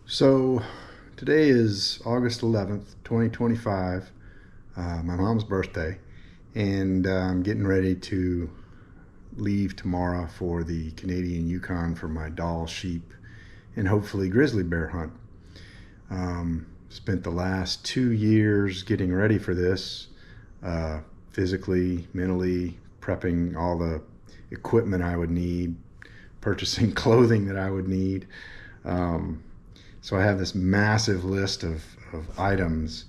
So today is August 11th, 2025, my mom's birthday, and I'm getting ready to leave tomorrow for the Canadian Yukon for my Dall sheep and hopefully grizzly bear hunt. Spent the last 2 years getting ready for this, physically, mentally, prepping all the equipment I would need, purchasing clothing that I would need. Um, so I have this massive list of items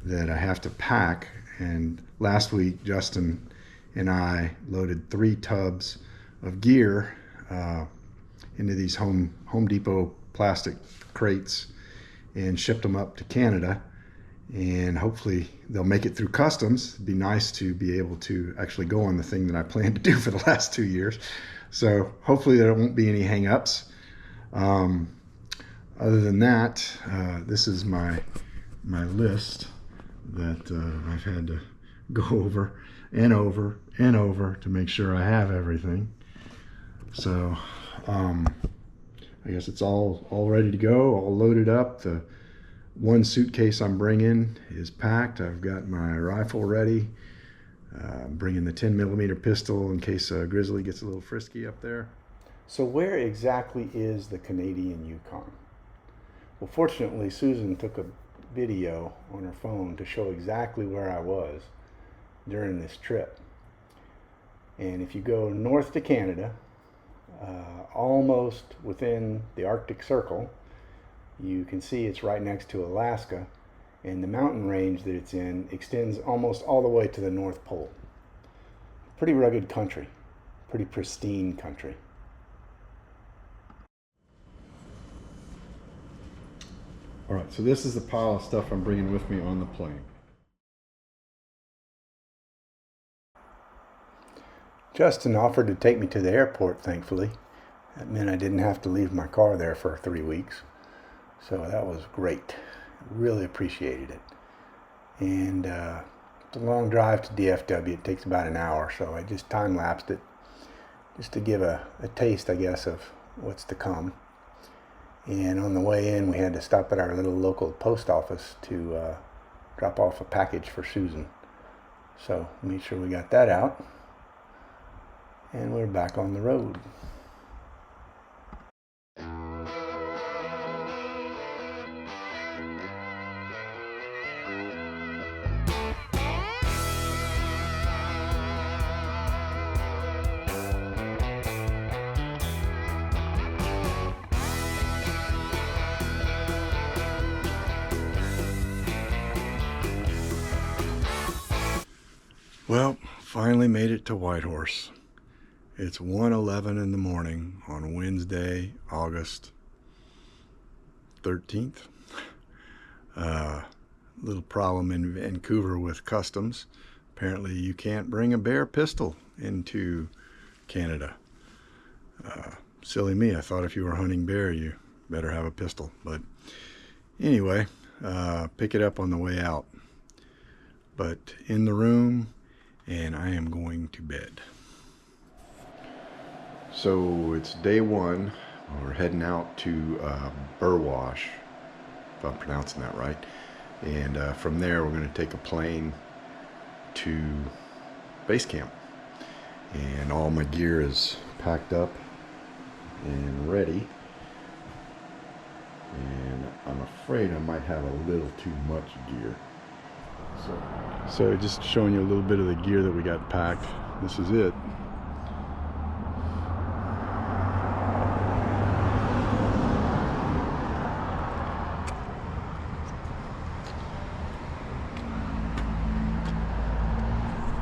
that I have to pack. And last week, Justin and I loaded 3 tubs of gear into these Home Depot plastic crates and shipped them up to Canada. And hopefully they'll make it through customs. It'd be nice to be able to actually go on the thing that I planned to do for the last 2 years. So hopefully there won't be any hang-ups. Other than that, this is my list that I've had to go over and over and over to make sure I have everything. So I guess it's all ready to go, all loaded up. The one suitcase I'm bringing is packed. I've got my rifle ready. I'm bringing the 10mm pistol in case a grizzly gets a little frisky up there. So where exactly is the Canadian Yukon? Well, fortunately, Susan took a video on her phone to show exactly where I was during this trip. And if you go north to Canada, almost within the Arctic Circle, you can see it's right next to Alaska, and the mountain range that it's in extends almost all the way to the North Pole. Pretty rugged country, pretty pristine country. All right, so this is the pile of stuff I'm bringing with me on the plane. Justin offered to take me to the airport, thankfully. That meant I didn't have to leave my car there for 3 weeks. So that was great. Really appreciated it. And it's a long drive to DFW. It takes about an hour, so I just time-lapsed it just to give a taste, I guess, of what's to come. And on the way in, we had to stop at our little local post office to drop off a package for Susan. So made sure we got that out. And we're back on the road. Well, finally made it to Whitehorse. It's 1:11 in the morning on Wednesday, August 13th. Little problem in Vancouver with customs. Apparently you can't bring a bear pistol into Canada. Silly me, I thought if you were hunting bear you better have a pistol. But anyway, pick it up on the way out. But in the room, and I am going to bed. So it's day one. We're heading out to Burwash, if I'm pronouncing that right. And from there, we're going to take a plane to base camp. And all my gear is packed up and ready. And I'm afraid I might have a little too much gear. So just showing you a little bit of the gear that we got packed. This is it.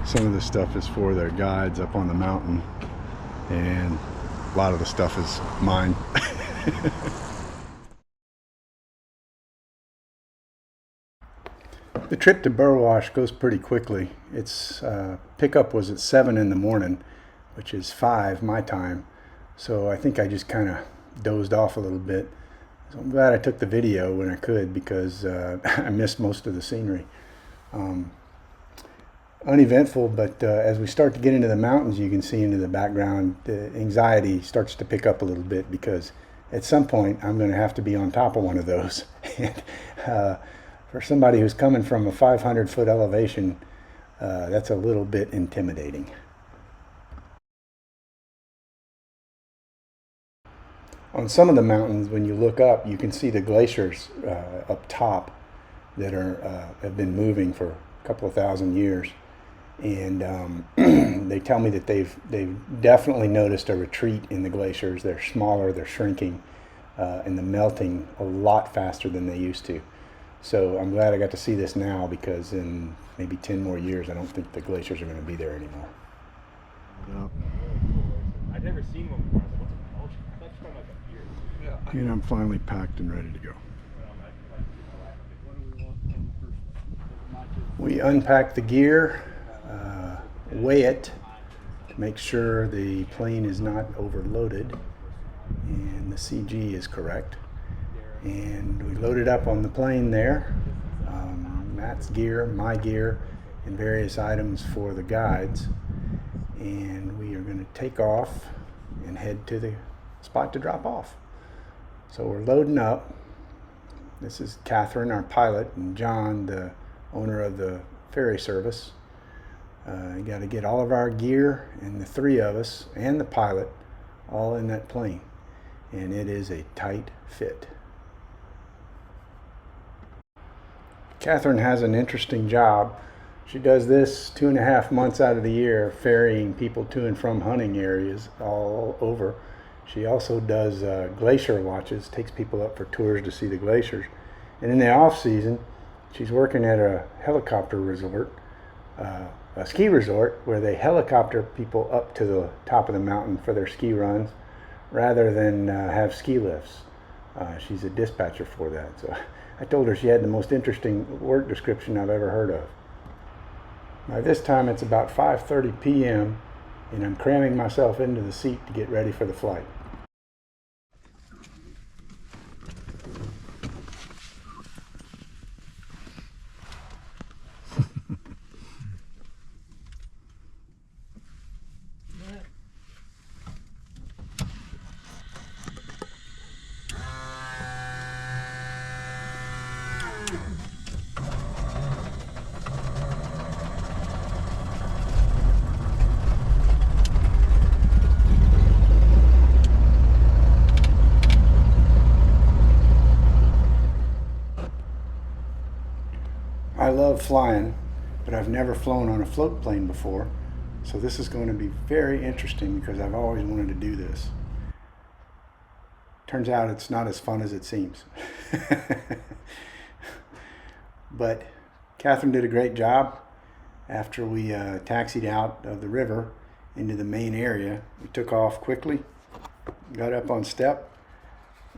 Some of this stuff is for their guides up on the mountain, and a lot of the stuff is mine. The trip to Burwash goes pretty quickly. Its pickup was at 7 in the morning, which is 5 my time. So I think I just kind of dozed off a little bit. So I'm glad I took the video when I could because I missed most of the scenery. Uneventful, but as we start to get into the mountains, you can see into the background, the anxiety starts to pick up a little bit because at some point I'm going to have to be on top of one of those. And, for somebody who's coming from a 500-foot elevation, that's a little bit intimidating. On some of the mountains, when you look up, you can see the glaciers up top that have been moving for a couple of thousand years. And they tell me that they've definitely noticed a retreat in the glaciers. They're smaller, they're shrinking, and they're melting a lot faster than they used to. So I'm glad I got to see this now, because in maybe 10 more years, I don't think the glaciers are going to be there anymore. Yep. I've never seen one before. I was like, what's a mulch? I thought it's from like a beer. Yeah. And I'm finally packed and ready to go. We unpack the gear, weigh it to make sure the plane is not overloaded and the CG is correct. And we load it up on the plane there. Matt's gear, my gear, and various items for the guides. And we are going to take off and head to the spot to drop off. So we're loading up. This is Catherine, our pilot, and John, the owner of the ferry service. You got to get all of our gear, and the three of us and the pilot all in that plane. And it is a tight fit. Catherine has an interesting job. She does this 2.5 months out of the year, ferrying people to and from hunting areas all over. She also does glacier watches, takes people up for tours to see the glaciers. And in the off season, she's working at a helicopter resort, a ski resort, where they helicopter people up to the top of the mountain for their ski runs, rather than have ski lifts. She's a dispatcher for that. So I told her she had the most interesting work description I've ever heard of. By this time it's about 5:30 p.m. and I'm cramming myself into the seat to get ready for the flight. I love flying, but I've never flown on a float plane before, so this is going to be very interesting because I've always wanted to do this. Turns out it's not as fun as it seems. But Catherine did a great job. After we taxied out of the river into the main area, we took off quickly, got up on step,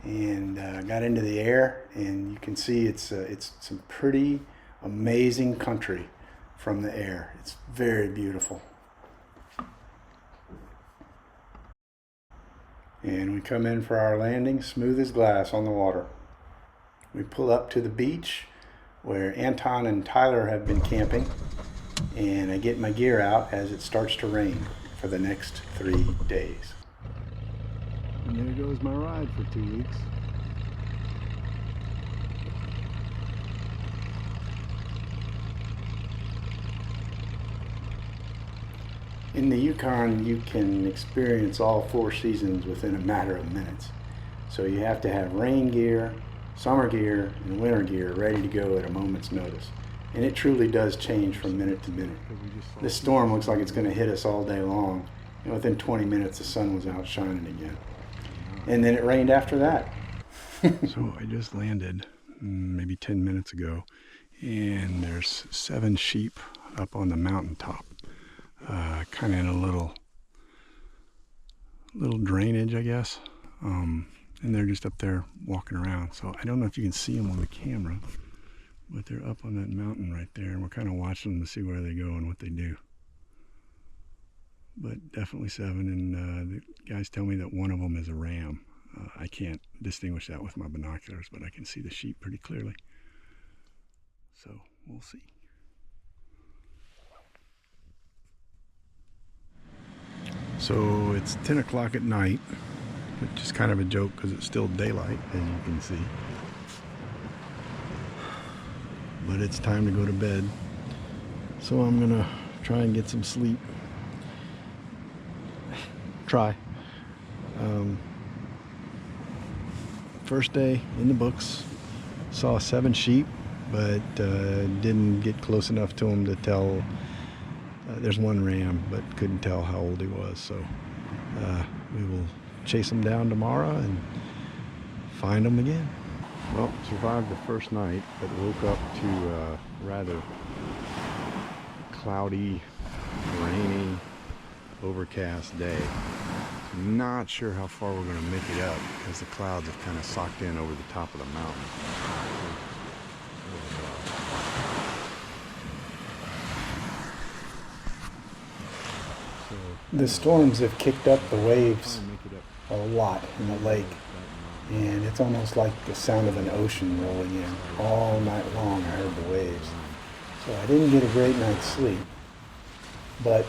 and got into the air, and you can see it's some pretty amazing country from the air. It's very beautiful. And we come in for our landing, smooth as glass on the water. We pull up to the beach where Anton and Tyler have been camping, and I get my gear out as it starts to rain for the next 3 days. And there goes my ride for 2 weeks. In the Yukon, you can experience all 4 seasons within a matter of minutes. So you have to have rain gear, summer gear, and winter gear ready to go at a moment's notice. And it truly does change from minute to minute. This storm looks like it's going to hit us all day long. And within 20 minutes, the sun was out shining again. And then it rained after that. So I just landed maybe 10 minutes ago, and there's 7 sheep up on the mountaintop. Kind of in a little drainage, I guess, and they're just up there walking around. So I don't know if you can see them on the camera, but they're up on that mountain right there, and we're kind of watching them to see where they go and what they do. But definitely 7, and the guys tell me that one of them is a ram. I can't distinguish that with my binoculars, but I can see the sheep pretty clearly. So we'll see. So it's 10 o'clock at night, which is kind of a joke because it's still daylight, as you can see. But it's time to go to bed, so I'm gonna try and get some sleep. Try. First day in the books, saw 7 sheep, but didn't get close enough to them to tell. There's one ram, but couldn't tell how old he was, so we will chase him down tomorrow and find him again. Well, survived the first night, but woke up to a rather cloudy, rainy, overcast day. Not sure how far we're going to make it up because the clouds have kind of socked in over the top of the mountain. The storms have kicked up the waves a lot in the lake, and it's almost like the sound of an ocean rolling in. All night long I heard the waves. So I didn't get a great night's sleep, but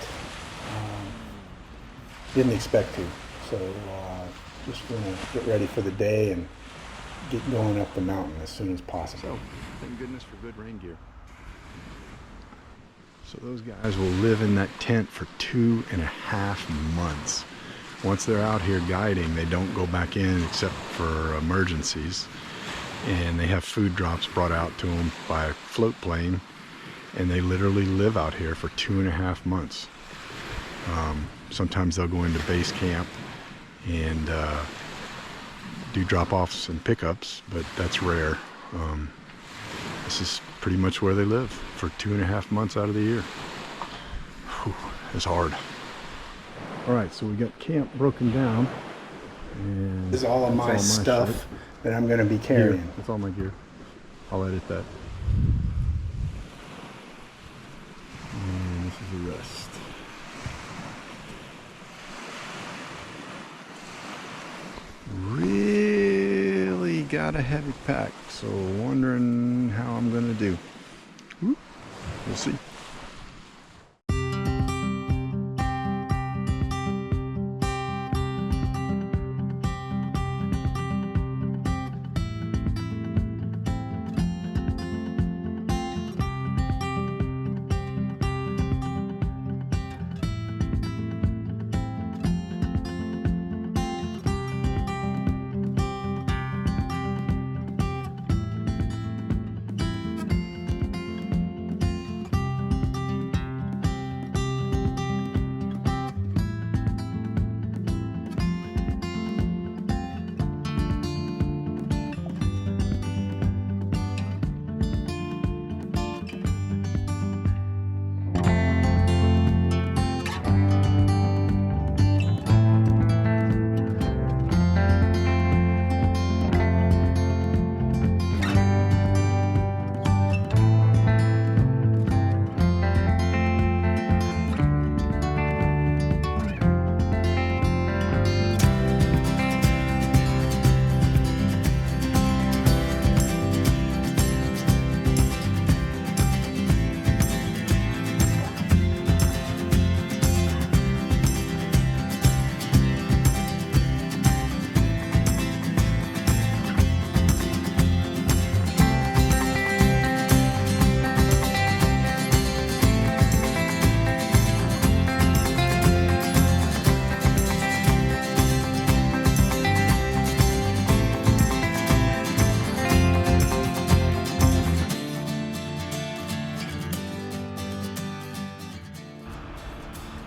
didn't expect to. So just going to get ready for the day and get going up the mountain as soon as possible. So, thank goodness for good rain gear. So those guys will live in that tent for 2.5 months. Once they're out here guiding, they don't go back in except for emergencies. And they have food drops brought out to them by a float plane. And they literally live out here for 2.5 months. Sometimes they'll go into base camp and do drop-offs and pickups, but that's rare. This is pretty much where they live for 2.5 months out of the year. Whew, it's hard. All right, so we got camp broken down. And This is all of my stuff shit. that I'm going to be Gear. carrying. That's all my gear. I'll edit that. And this is the rest. Really got a heavy pack, so wondering how I'm gonna do. We'll see.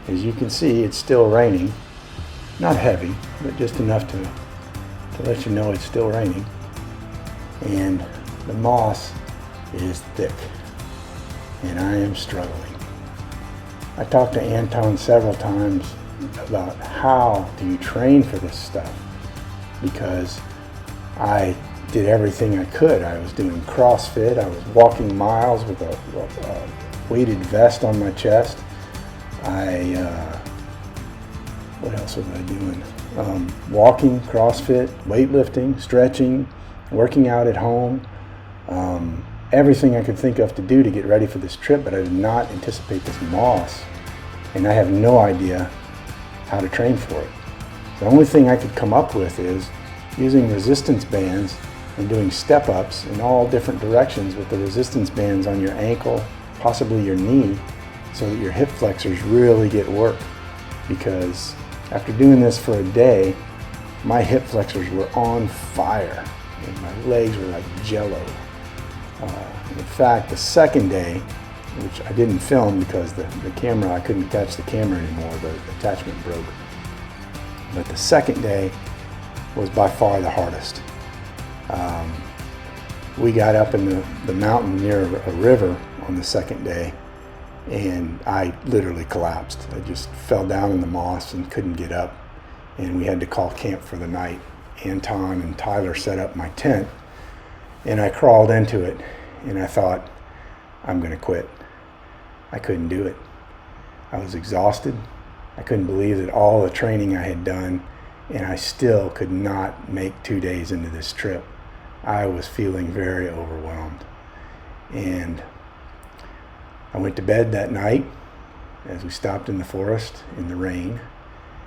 As you can see, it's still raining. Not heavy, but just enough to let you know it's still raining. And the moss is thick, and I am struggling. I talked to Anton several times about how do you train for this stuff, because I did everything I could. I was doing CrossFit, I was walking miles with a weighted vest on my chest. What else was I doing? Walking, CrossFit, weightlifting, stretching, working out at home. Everything I could think of to do to get ready for this trip, but I did not anticipate this moss. And I have no idea how to train for it. The only thing I could come up with is using resistance bands and doing step-ups in all different directions with the resistance bands on your ankle, possibly your knee, so that your hip flexors really get work. Because after doing this for a day, my hip flexors were on fire and my legs were like jello. In fact, the second day, which I didn't film because the camera, I couldn't attach the camera anymore, the attachment broke. But the second day was by far the hardest. We got up in the mountain near a river on the second day, and I literally collapsed. I just fell down in the moss and couldn't get up, and we had to call camp for the night. Anton and Tyler set up my tent, and I crawled into it, and I thought, I'm gonna quit. I couldn't do it. I was exhausted. I couldn't believe that all the training I had done, and I still could not make 2 days into this trip. I was feeling very overwhelmed. And I went to bed that night as we stopped in the forest in the rain.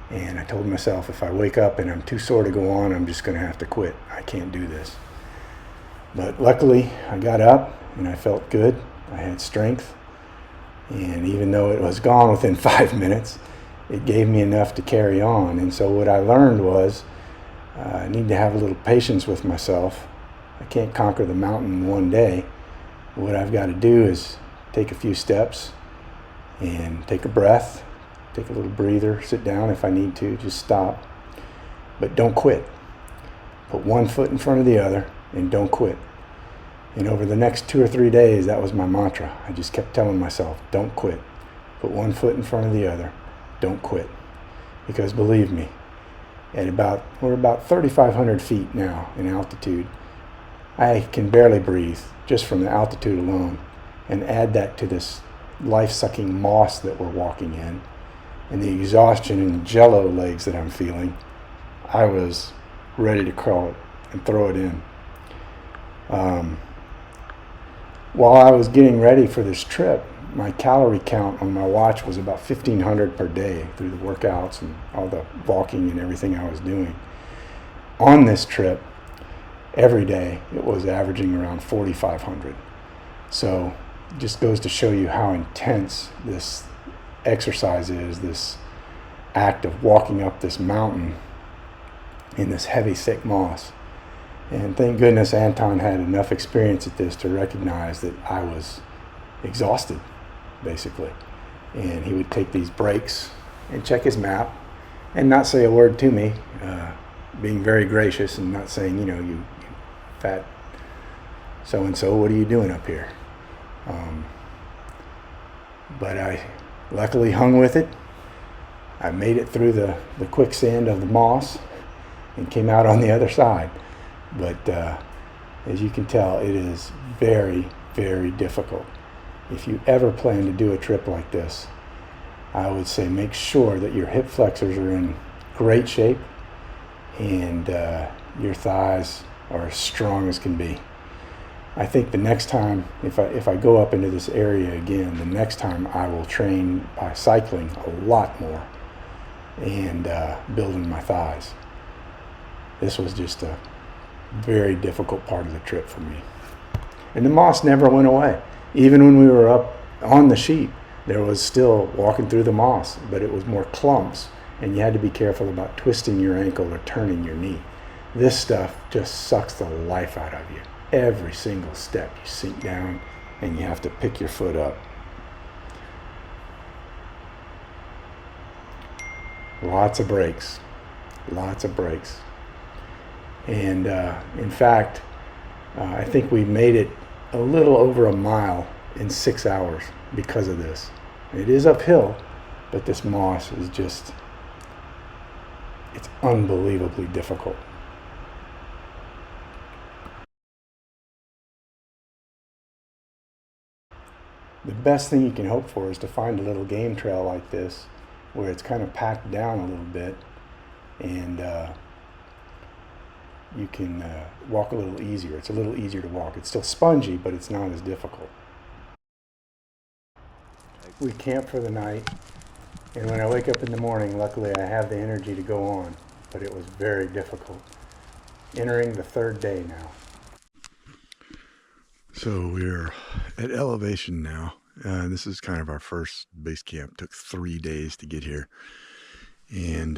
And I told myself, if I wake up and I'm too sore to go on, I'm just gonna have to quit. I can't do this. But luckily, I got up and I felt good. I had strength. And even though it was gone within 5 minutes, it gave me enough to carry on. And so what I learned was I need to have a little patience with myself. I can't conquer the mountain in one day. What I've got to do is take a few steps and take a breath, take a little breather, sit down if I need to, just stop. But don't quit. Put one foot in front of the other and don't quit. And over the next 2 or 3 days, that was my mantra. I just kept telling myself, don't quit. Put one foot in front of the other. Don't quit. Because believe me, we're about 3,500 feet now in altitude. I can barely breathe just from the altitude alone. And add that to this life-sucking moss that we're walking in and the exhaustion and jello legs that I'm feeling, I was ready to crawl it and throw it in. While I was getting ready for this trip, my calorie count on my watch was about 1,500 per day through the workouts and all the walking and everything I was doing. On this trip, every day it was averaging around 4,500. So it just goes to show you how intense this exercise is, this act of walking up this mountain in this heavy, thick moss. And thank goodness Anton had enough experience at this to recognize that I was exhausted, basically. And he would take these breaks and check his map and not say a word to me, being very gracious and not saying, you fat so-and-so, what are you doing up here? But I luckily hung with it. I made it through the quicksand of the moss and came out on the other side. But as you can tell, it is very, very difficult. If you ever plan to do a trip like this, I would say make sure that your hip flexors are in great shape and your thighs are as strong as can be. I think the next time, if I go up into this area again, the next time I will train by cycling a lot more and building my thighs. This was just a very difficult part of the trip for me. And the moss never went away. Even when we were up on the sheep, there was still walking through the moss, but it was more clumps, and you had to be careful about twisting your ankle or turning your knee. This stuff just sucks the life out of you. Every single step you sink down and you have to pick your foot up. Lots of breaks. And in fact, I think we made it a little over a mile in 6 hours because of this. It is uphill, but this moss is just, it's unbelievably difficult. The best thing you can hope for is to find a little game trail like this where it's kind of packed down a little bit and you can walk a little easier. It's a little easier to walk. It's still spongy, but it's not as difficult. We camp for the night, and when I wake up in the morning, luckily I have the energy to go on. but it was very difficult. Entering the third day now. So we're at elevation now. This is kind of our first base camp. Took 3 days to get here. And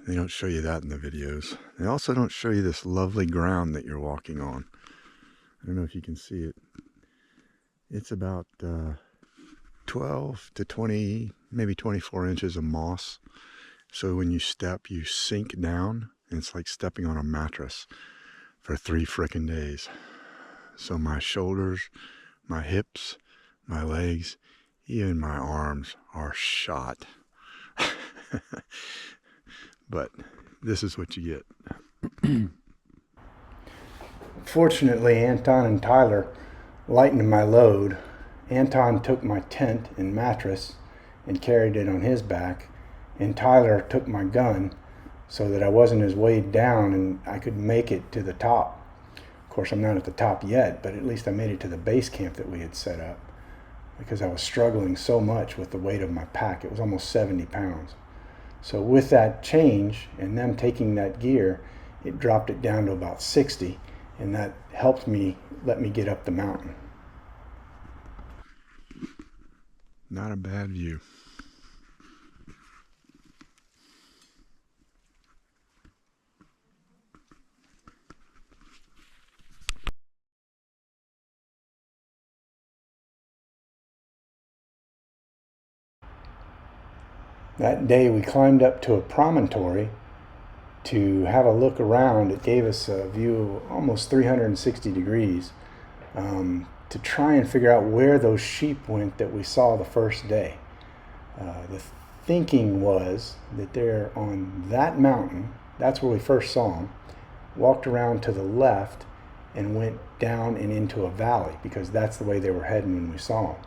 they don't show you that in the videos. They also don't show you this lovely ground that you're walking on. I don't know if you can see it. It's about 12 to 20, maybe 24 inches of moss. So when you step, you sink down, and it's like stepping on a mattress for 3 frickin' days. So my shoulders, my hips, my legs, even my arms are shot. But this is what you get. Fortunately, Anton and Tyler lightened my load. Anton took my tent and mattress and carried it on his back, and Tyler took my gun so that I wasn't as weighed down and I could make it to the top. Of course, I'm not at the top yet, but at least I made it to the base camp that we had set up, because I was struggling so much with the weight of my pack. It was almost 70 pounds. So with that change and them taking that gear, it dropped it down to about 60, and that helped me, let me get up the mountain. Not a bad view. That day we climbed up to a promontory to have a look around. It gave us a view of almost 360 degrees to try and figure out where those sheep went that we saw the first day. The thinking was that they're on that mountain, that's where we first saw them, walked around to the left and went down and into a valley, because that's the way they were heading when we saw them.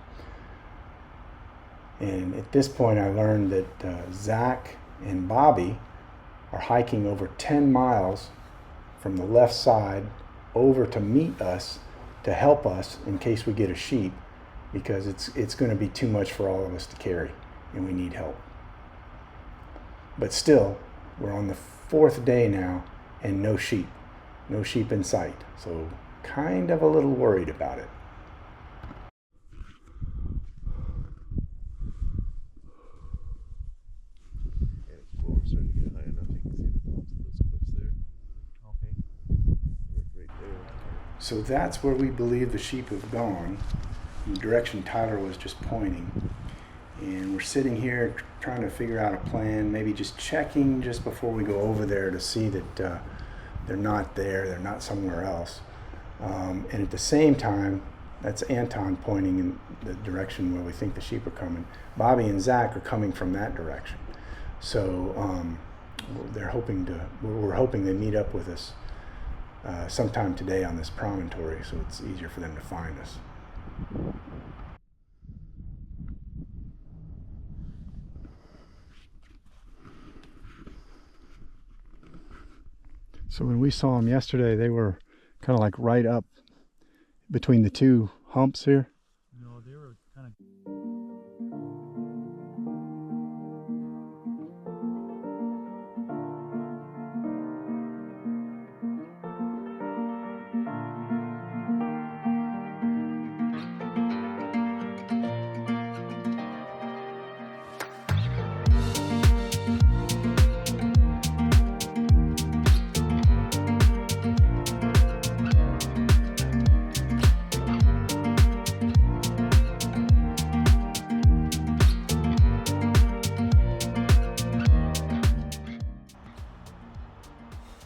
And at this point I learned that Zach and Bobby are hiking over 10 miles from the left side over to meet us, to help us in case we get a sheep, because it's going to be too much for all of us to carry and we need help. But still, we're on the 4th day now and no sheep in sight, so kind of a little worried about it. We're starting to get high enough you can see the tops of those cliffs there. Okay. Right there. So that's where we believe the sheep have gone, in the direction Tyler was just pointing. And we're sitting here trying to figure out a plan, maybe just checking just before we go over there to see that they're not there, they're not somewhere else. And at the same time, that's Anton pointing in the direction where we think the sheep are coming. Bobby and Zach are coming from that direction. So we're hoping they meet up with us sometime today on this promontory, so it's easier for them to find us. So when we saw them yesterday, they were kind of like right up between the two humps here. No, they were kind of.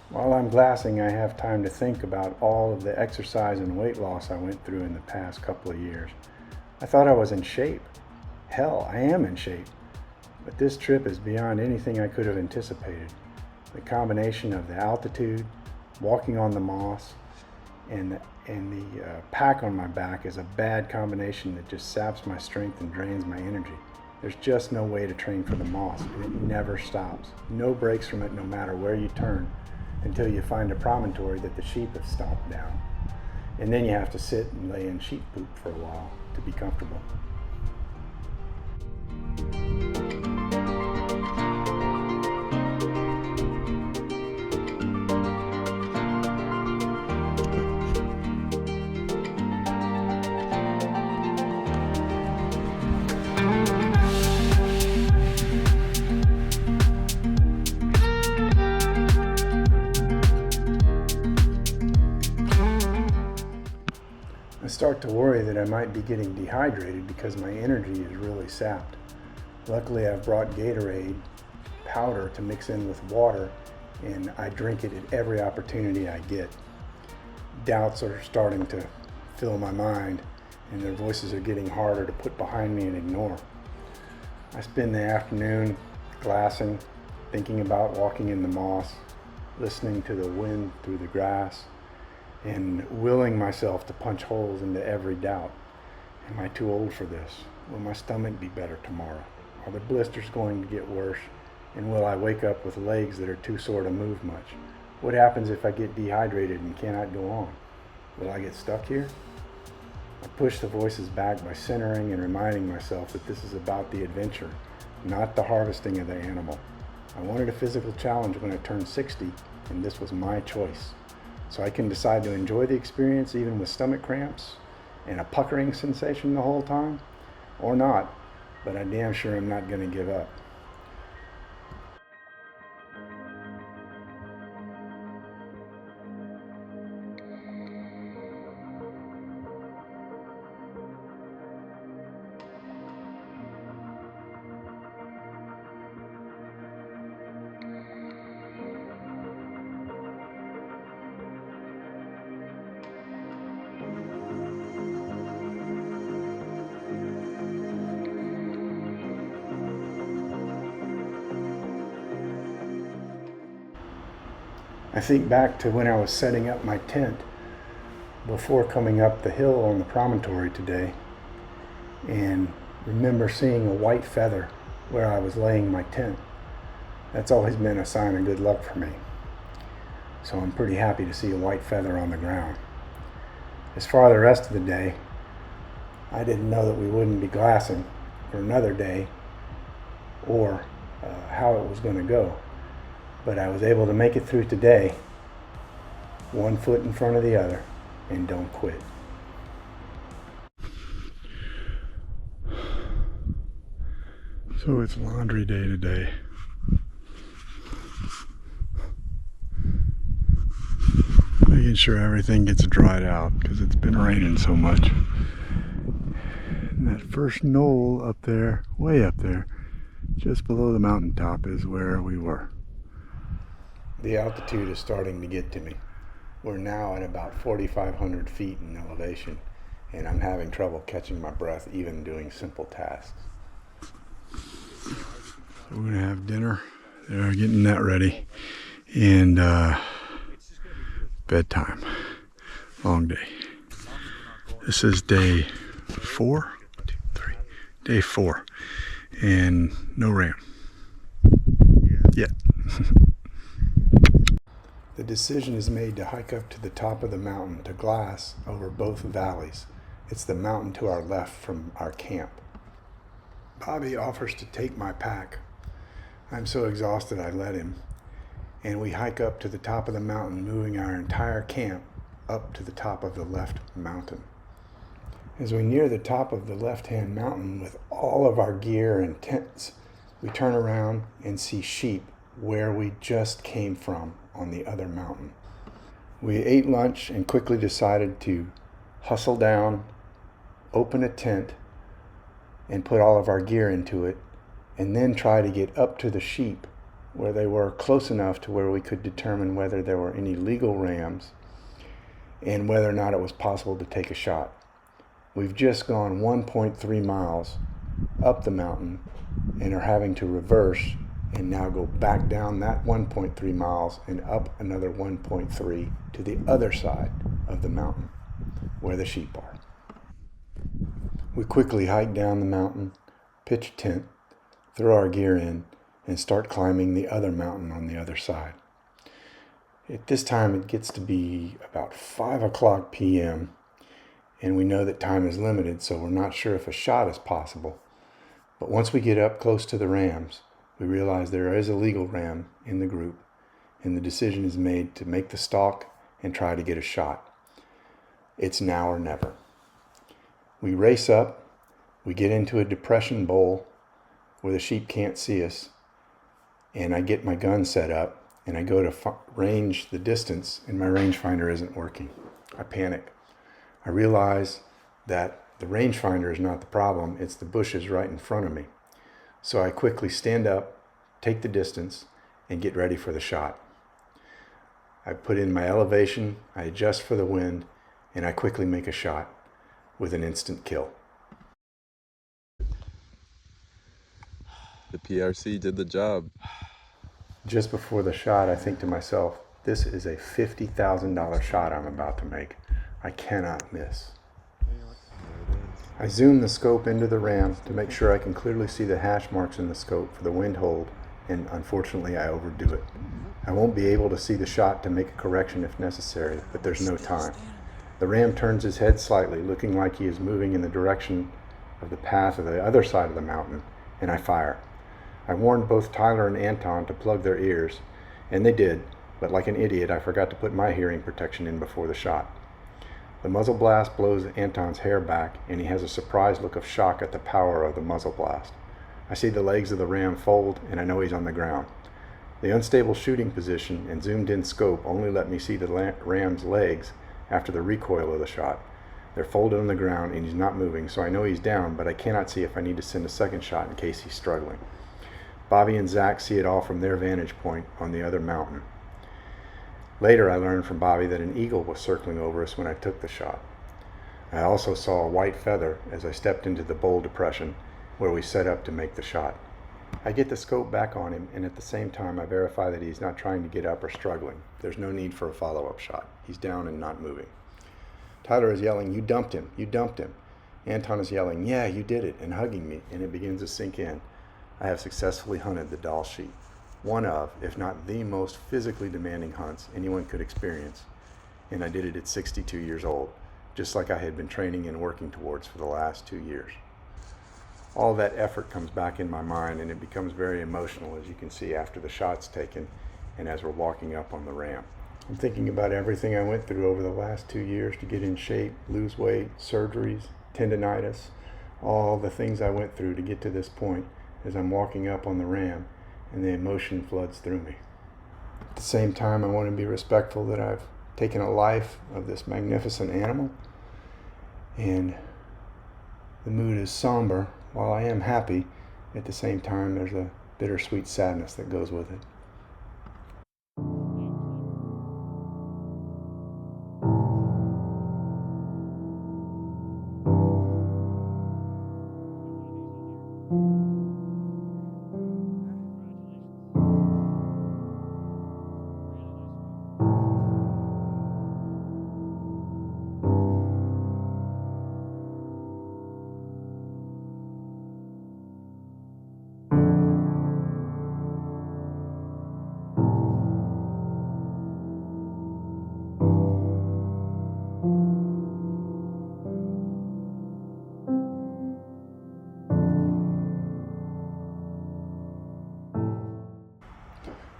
While I'm glassing, I have time to think about all of the exercise and weight loss I went through in the past couple of years. I thought I was in shape. Hell, I am in shape. But this trip is beyond anything I could have anticipated. The combination of the altitude, walking on the moss, and the pack on my back is a bad combination that just saps my strength and drains my energy. There's just no way to train for the moss, and it never stops. No breaks from it no matter where you turn, until you find a promontory that the sheep have stomped down. And then you have to sit and lay in sheep poop for a while to be comfortable. I start to worry that I might be getting dehydrated because my energy is really sapped. Luckily, I've brought Gatorade powder to mix in with water, and I drink it at every opportunity I get. Doubts are starting to fill my mind, and their voices are getting harder to put behind me and ignore. I spend the afternoon glassing, thinking about walking in the moss, listening to the wind through the grass, and willing myself to punch holes into every doubt. Am I too old for this? Will my stomach be better tomorrow? Are the blisters going to get worse? And will I wake up with legs that are too sore to move much? What happens if I get dehydrated and cannot go on? Will I get stuck here? I push the voices back by centering and reminding myself that this is about the adventure, not the harvesting of the animal. I wanted a physical challenge when I turned 60, and this was my choice. So I can decide to enjoy the experience even with stomach cramps and a puckering sensation the whole time, or not, but I damn sure am not going to give up. I think back to when I was setting up my tent before coming up the hill on the promontory today, and remember seeing a white feather where I was laying my tent. That's always been a sign of good luck for me. So I'm pretty happy to see a white feather on the ground. As far as the rest of the day, I didn't know that we wouldn't be glassing for another day or how it was going to go. But I was able to make it through today, one foot in front of the other, and don't quit. So it's laundry day today. Making sure everything gets dried out because it's been raining so much. And that first knoll up there, way up there, just below the mountaintop is where we were. The altitude is starting to get to me. We're now at about 4,500 feet in elevation, and I'm having trouble catching my breath even doing simple tasks. We're gonna have dinner. They're getting that ready, and bedtime. Long day. This is day 4, 2, 3. Day 4, and no ram yet. The decision is made to hike up to the top of the mountain to glass over both valleys. It's the mountain to our left from our camp. Bobby offers to take my pack. I'm so exhausted I let him, and we hike up to the top of the mountain, moving our entire camp up to the top of the left mountain. As we near the top of the left-hand mountain with all of our gear and tents, we turn around and see sheep where we just came from on the other mountain. We ate lunch and quickly decided to hustle down, open a tent, and put all of our gear into it, and then try to get up to the sheep where they were close enough to where we could determine whether there were any legal rams and whether or not it was possible to take a shot. We've just gone 1.3 miles up the mountain and are having to reverse and now go back down that 1.3 miles and up another 1.3 to the other side of the mountain where the sheep are. We quickly hike down the mountain, pitch a tent, throw our gear in, and start climbing the other mountain on the other side. At this time it gets to be about 5 o'clock p.m. and we know that time is limited, so we're not sure if a shot is possible. But once we get up close to the rams, we realize there is a legal ram in the group, and the decision is made to make the stalk and try to get a shot. It's now or never. We race up, we get into a depression bowl where the sheep can't see us, and I get my gun set up, and I go to range the distance, and my rangefinder isn't working. I panic. I realize that the rangefinder is not the problem, it's the bushes right in front of me. So I quickly stand up, take the distance, and get ready for the shot. I put in my elevation, I adjust for the wind, and I quickly make a shot with an instant kill. The PRC did the job. Just before the shot, I think to myself, this is a $50,000 shot I'm about to make. I cannot miss. I zoom the scope into the ram to make sure I can clearly see the hash marks in the scope for the wind hold, and unfortunately I overdo it. I won't be able to see the shot to make a correction if necessary, but there's no time. The ram turns his head slightly, looking like he is moving in the direction of the path of the other side of the mountain, and I fire. I warned both Tyler and Anton to plug their ears, and they did, but like an idiot I forgot to put my hearing protection in before the shot. The muzzle blast blows Anton's hair back, and he has a surprised look of shock at the power of the muzzle blast. I see the legs of the ram fold, and I know he's on the ground. The unstable shooting position and zoomed-in scope only let me see the ram's legs after the recoil of the shot. They're folded on the ground, and he's not moving, so I know he's down, but I cannot see if I need to send a second shot in case he's struggling. Bobby and Zach see it all from their vantage point on the other mountain. Later, I learned from Bobby that an eagle was circling over us when I took the shot. I also saw a white feather as I stepped into the bowl depression where we set up to make the shot. I get the scope back on him, and at the same time I verify that he's not trying to get up or struggling. There's no need for a follow-up shot. He's down and not moving. Tyler is yelling, "You dumped him, you dumped him." Anton is yelling, "Yeah, you did it," and hugging me, and it begins to sink in. I have successfully hunted the Dall sheep. One of, if not the most physically demanding hunts anyone could experience. And I did it at 62 years old, just like I had been training and working towards for the last 2 years. All that effort comes back in my mind, and it becomes very emotional, as you can see after the shot's taken and as we're walking up on the ram. I'm thinking about everything I went through over the last 2 years to get in shape, lose weight, surgeries, tendonitis, all the things I went through to get to this point as I'm walking up on the ram, and the emotion floods through me. At the same time, I want to be respectful that I've taken a life of this magnificent animal, and the mood is somber. While I am happy, at the same time there's a bittersweet sadness that goes with it.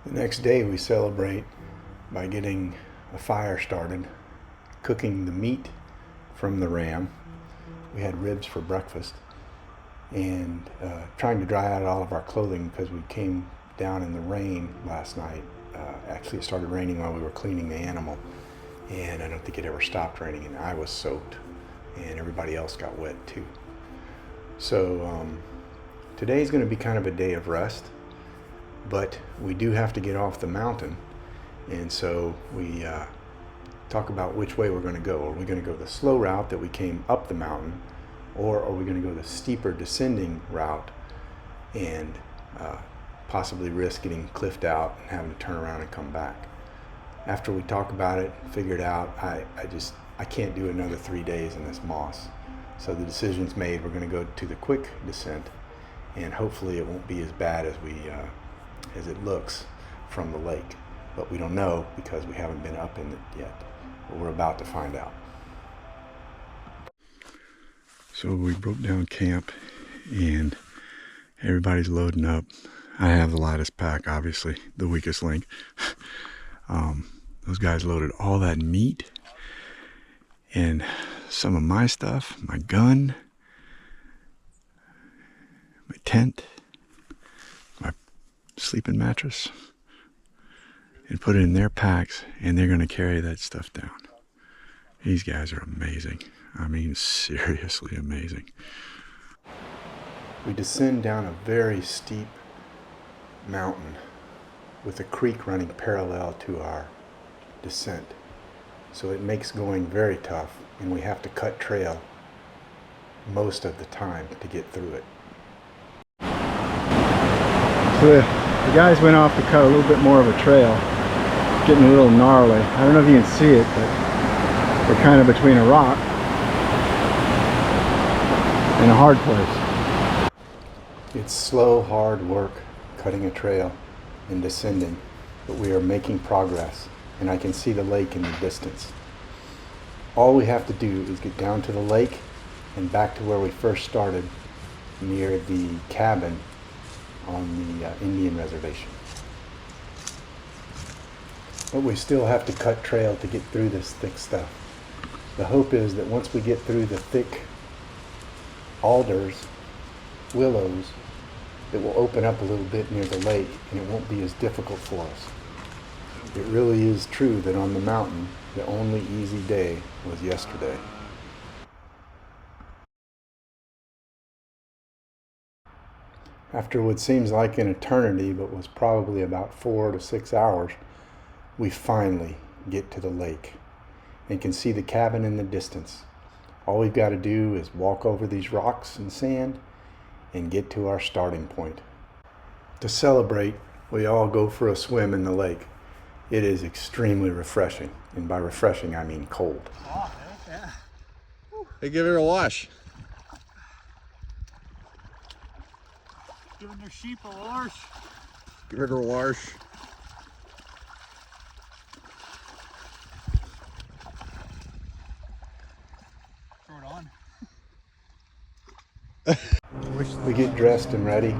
The next day we celebrate by getting a fire started, cooking the meat from the ram. We had ribs for breakfast, and trying to dry out all of our clothing because we came down in the rain last night. Actually, it started raining while we were cleaning the animal, and I don't think it ever stopped raining, and I was soaked, and everybody else got wet too. So today's going to be kind of a day of rest. But we do have to get off the mountain, and so we talk about which way we're going to go. Are we going to go the slow route that we came up the mountain, or are we going to go the steeper descending route and possibly risk getting cliffed out and having to turn around and come back? After we talk about it, figure it out, I can't do another 3 days in this moss. So the decision's made. We're going to go to the quick descent, and hopefully it won't be as bad as it looks from the lake, but we don't know because we haven't been up in it yet, but we're about to find out. So we broke down camp and everybody's loading up. I have the lightest pack, obviously, the weakest link. Those guys loaded all that meat and some of my stuff, my gun, my tent, my sleeping mattress, and put it in their packs, and they're going to carry that stuff down. These guys are amazing. I mean, seriously amazing. We descend down a very steep mountain with a creek running parallel to our descent. So it makes going very tough, and we have to cut trail most of the time to get through it. So the guys went off to cut a little bit more of a trail. Getting a little gnarly. I don't know if you can see it, but we're kind of between a rock and a hard place. It's slow, hard work cutting a trail and descending, but we are making progress, and I can see the lake in the distance. All we have to do is get down to the lake and back to where we first started, near the cabin on the Indian reservation. But we still have to cut trail to get through this thick stuff. The hope is that once we get through the thick alders, willows, it will open up a little bit near the lake and it won't be as difficult for us. It really is true that on the mountain, the only easy day was yesterday. After what seems like an eternity, but was probably about 4 to 6 hours, we finally get to the lake and can see the cabin in the distance. All we've got to do is walk over these rocks and sand and get to our starting point. To celebrate, we all go for a swim in the lake. It is extremely refreshing, and by refreshing I mean cold. Hey, give it a wash. Giving their sheep a wash. Give it a wash. Throw it on. We get dressed and ready,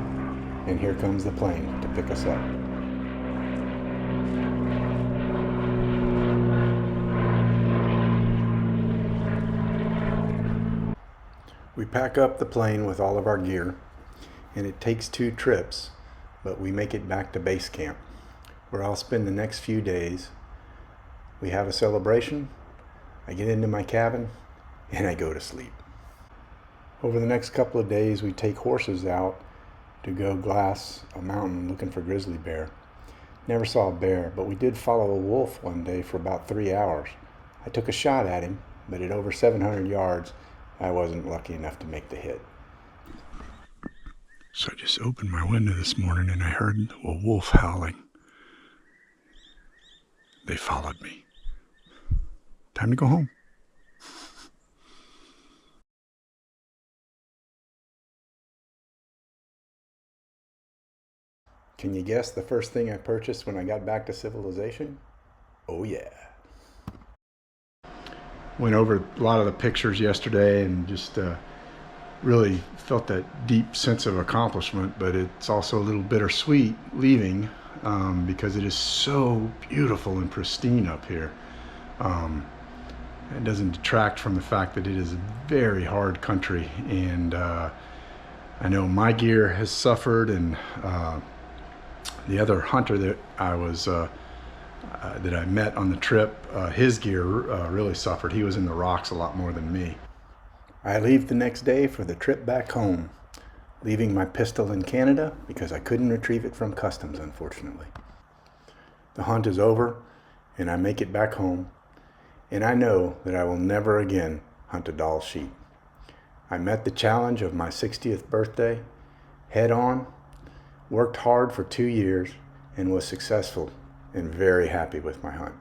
and here comes the plane to pick us up. We pack up the plane with all of our gear, and it takes 2 trips, but we make it back to base camp, where I'll spend the next few days. We have a celebration, I get into my cabin, and I go to sleep. Over the next couple of days, we take horses out to go glass a mountain looking for grizzly bear. Never saw a bear, but we did follow a wolf one day for about 3 hours. I took a shot at him, but at over 700 yards, I wasn't lucky enough to make the hit. So I just opened my window this morning and I heard a wolf howling. They followed me. Time to go home. Can you guess the first thing I purchased when I got back to civilization? Oh yeah. Went over a lot of the pictures yesterday and just really felt that deep sense of accomplishment, but it's also a little bittersweet leaving because it is so beautiful and pristine up here. It doesn't detract from the fact that it is a very hard country, and I know my gear has suffered, and the other hunter that I met on the trip, his gear really suffered. He was in the rocks a lot more than me. I leave the next day for the trip back home, leaving my pistol in Canada because I couldn't retrieve it from customs, unfortunately. The hunt is over, and I make it back home, and I know that I will never again hunt a Dall sheep. I met the challenge of my 60th birthday head on, worked hard for 2 years, and was successful and very happy with my hunt.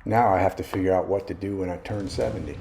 Now I have to figure out what to do when I turn 70.